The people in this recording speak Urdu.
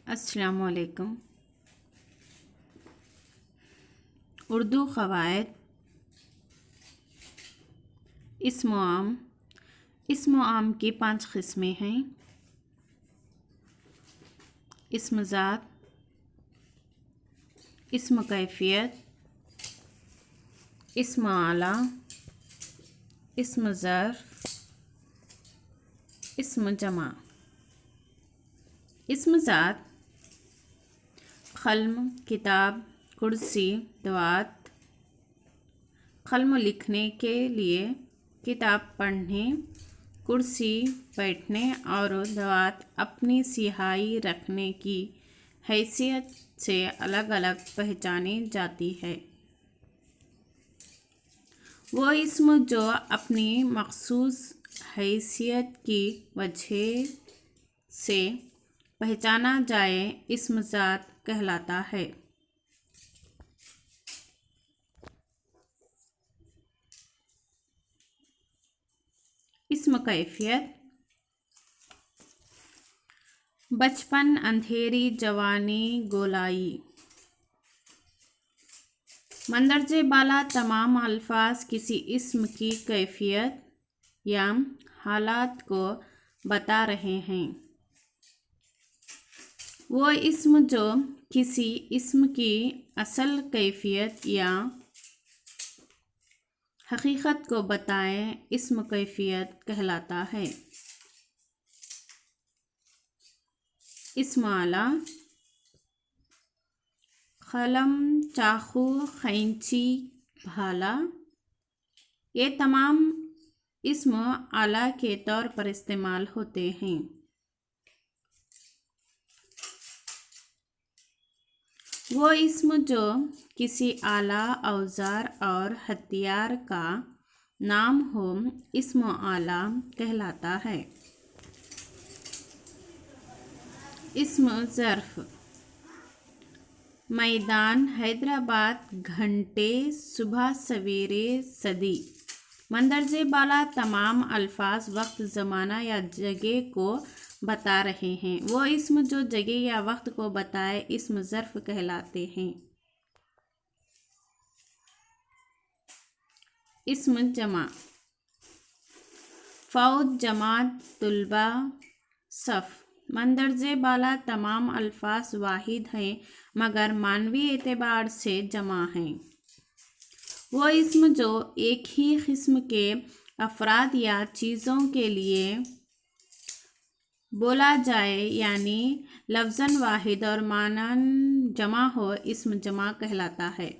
السلام علیکم۔ اردو قواعد۔ اسم و عام۔ اسم و عام کی 5 قسمیں ہیں: اسم ذات، اسم کیفیت، اسم اعلیٰ، اسم ظرف، اسم جمع۔ اسم ذات: قلم، کتاب، کرسی، دوات۔ قلم لکھنے کے لیے، کتاب پڑھنے، کرسی بیٹھنے اور دوات اپنی سیاہی رکھنے کی حیثیت سے الگ الگ پہچانی جاتی ہے۔ وہ اسم جو اپنی مخصوص حیثیت کی وجہ سے پہچانا جائے اسم ذات کہلاتا ہے۔ اسم کیفیت: بچپن، اندھیری جوانی، گولائی۔ مندرجہ بالا تمام الفاظ کسی اسم کی کیفیت یا حالت کو بتا رہے ہیں۔ وہ اسم جو کسی اسم کی اصل کیفیت یا حقیقت کو بتائے اسم کیفیت کہلاتا ہے۔ اسم اعلیٰ: قلم، چاقو، قینچی، بھالا۔ یہ تمام اسم اعلیٰ کے طور پر استعمال ہوتے ہیں۔ وہ اسم جو کسی اعلیٰ اوزار اور ہتھیار کا نام ہو اسم اعلیٰ کہلاتا ہے۔ اسم ظرف: میدان، حیدرآباد، گھنٹے، صبح سویرے، صدی۔ مندرجہ بالا تمام الفاظ وقت، زمانہ یا جگہ کو بتا رہے ہیں۔ وہ اسم جو جگہ یا وقت کو بتائے اسم ظرف کہلاتے ہیں۔ اسم جمع: فوج، جماعت، طلبہ، صف۔ مندرجہ بالا تمام الفاظ واحد ہیں مگر معنوی اعتبار سے جمع ہیں۔ وہ اسم جو ایک ہی قسم کے افراد یا چیزوں کے لیے بولا جائے یعنی لفظاً واحد اور معناً جمع ہو اسم جمع کہلاتا ہے۔